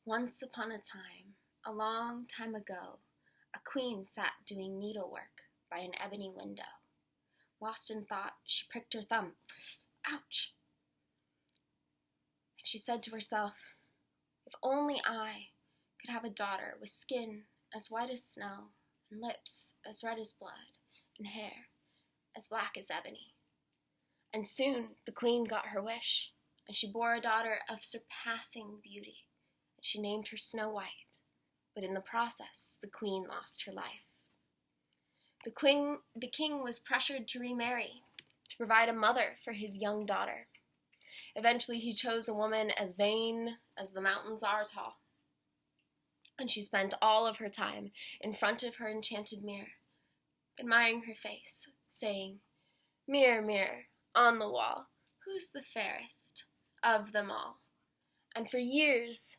Once upon a time, a long time ago, a queen sat doing needlework by an ebony window. Lost in thought, she pricked her thumb. Ouch! And she said to herself, if only I could have a daughter with skin as white as snow, and lips as red as blood, and hair as black as ebony. And soon the queen got her wish, and she bore a daughter of surpassing beauty. She named her Snow White, but in the process, the queen lost her life. The king was pressured to remarry, to provide a mother for his young daughter. Eventually, he chose a woman as vain as the mountains are tall. And she spent all of her time in front of her enchanted mirror, admiring her face, saying, "Mirror, mirror, on the wall, who's the fairest of them all?" And for years,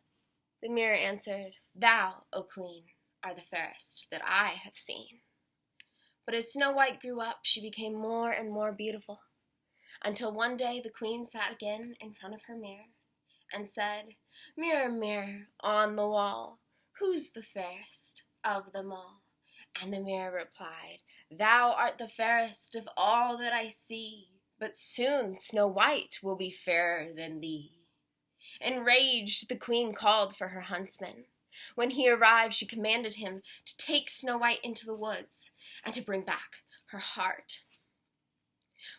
the mirror answered, "Thou, O queen, are the fairest that I have seen." But as Snow White grew up, she became more and more beautiful, until one day the queen sat again in front of her mirror and said, "Mirror, mirror, on the wall, who's the fairest of them all?" And the mirror replied, "Thou art the fairest of all that I see, but soon Snow White will be fairer than thee." Enraged, the queen called for her huntsman. When he arrived, she commanded him to take Snow White into the woods and to bring back her heart.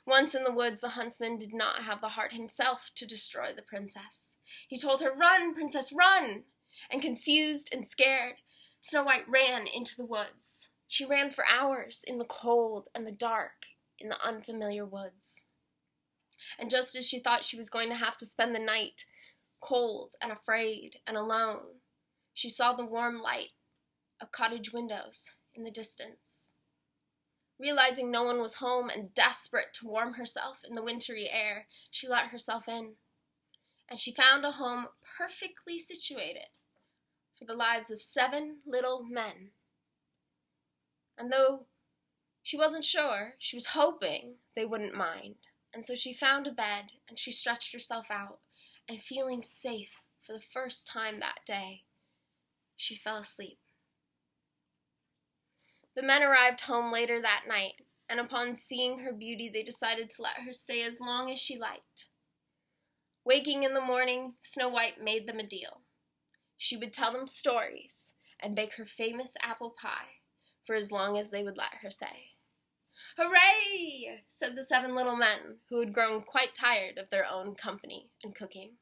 Once in the woods, the huntsman did not have the heart himself to destroy the princess. He told her, "Run, princess, run!" And confused and scared, Snow White ran into the woods. She ran for hours in the cold and the dark in the unfamiliar woods. And just as she thought she was going to have to spend the night cold and afraid and alone, she saw the warm light of cottage windows in the distance. Realizing no one was home and desperate to warm herself in the wintry air, she let herself in. And she found a home perfectly situated for the lives of 7 little men. And though she wasn't sure, she was hoping they wouldn't mind. And so she found a bed and she stretched herself out, and feeling safe for the first time that day, she fell asleep. The men arrived home later that night, and upon seeing her beauty, they decided to let her stay as long as she liked. Waking in the morning, Snow White made them a deal. She would tell them stories and bake her famous apple pie for as long as they would let her stay. "Hooray!" said the 7 little men, who had grown quite tired of their own company and cooking.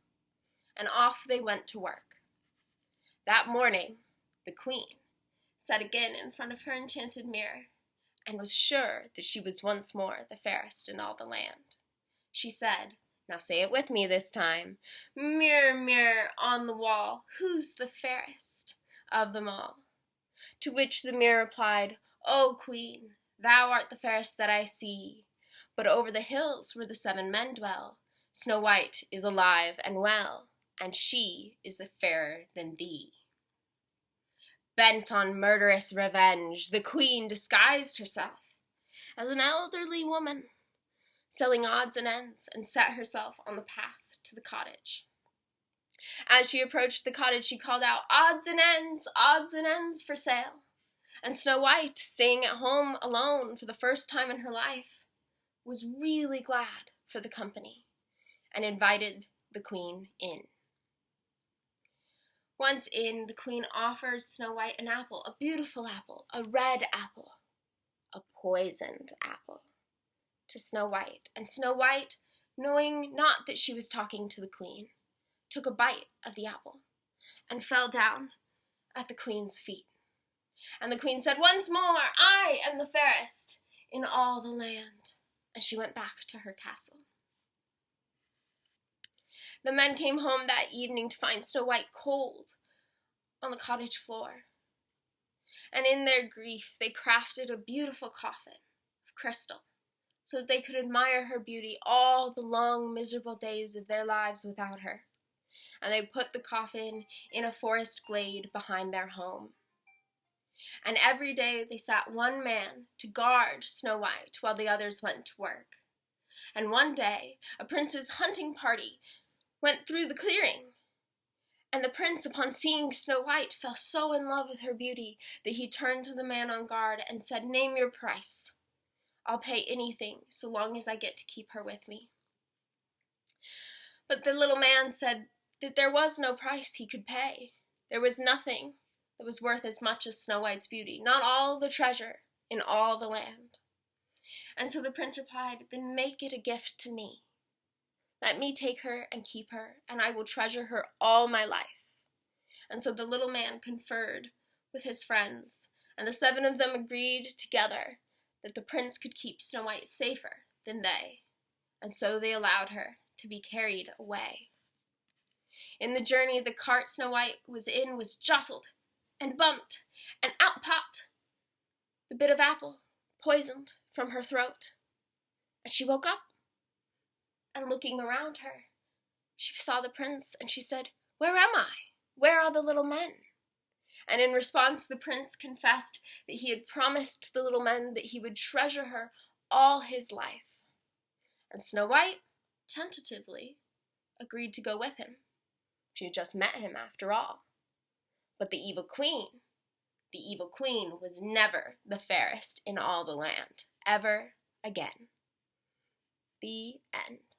And off they went to work. That morning, the queen sat again in front of her enchanted mirror and was sure that she was once more the fairest in all the land. She said, now say it with me this time, "Mirror, mirror on the wall, who's the fairest of them all?" To which the mirror replied, "O queen, thou art the fairest that I see, but over the hills where the 7 men dwell, Snow White is alive and well, and she is the fairer than thee." Bent on murderous revenge, the queen disguised herself as an elderly woman, selling odds and ends, and set herself on the path to the cottage. As she approached the cottage, she called out, odds and ends for sale." And Snow White, staying at home alone for the first time in her life, was really glad for the company and invited the queen in. Once in, the queen offers Snow White an apple, a beautiful apple, a red apple, a poisoned apple, to Snow White. And Snow White, knowing not that she was talking to the queen, took a bite of the apple and fell down at the queen's feet. And the queen said, "Once more, I am the fairest in all the land." And she went back to her castle. The men came home that evening to find Snow White cold on the cottage floor. And in their grief, they crafted a beautiful coffin of crystal so that they could admire her beauty all the long, miserable days of their lives without her. And they put the coffin in a forest glade behind their home. And every day they sat one man to guard Snow White while the others went to work. And one day, a prince's hunting party went through the clearing, And the prince, upon seeing Snow White, fell so in love with her beauty that he turned to the man on guard and said, "Name your price. I'll pay anything so long as I get to keep her with me." But the little man said that there was no price he could pay. There was nothing that was worth as much as Snow White's beauty, not all the treasure in all the land. And so the prince replied, "Then make it a gift to me. Let me take her and keep her, and I will treasure her all my life." And so the little man conferred with his friends, and the 7 of them agreed together that the prince could keep Snow White safer than they, and so they allowed her to be carried away. In the journey, the cart Snow White was in was jostled and bumped, and out popped the bit of apple, poisoned from her throat. And she woke up, and looking around her, she saw the prince, and she said, "Where am I? Where are the little men?" And in response, the prince confessed that he had promised the little men that he would treasure her all his life. And Snow White, tentatively, agreed to go with him. She had just met him after all. But the evil queen was never the fairest in all the land, ever again. The end.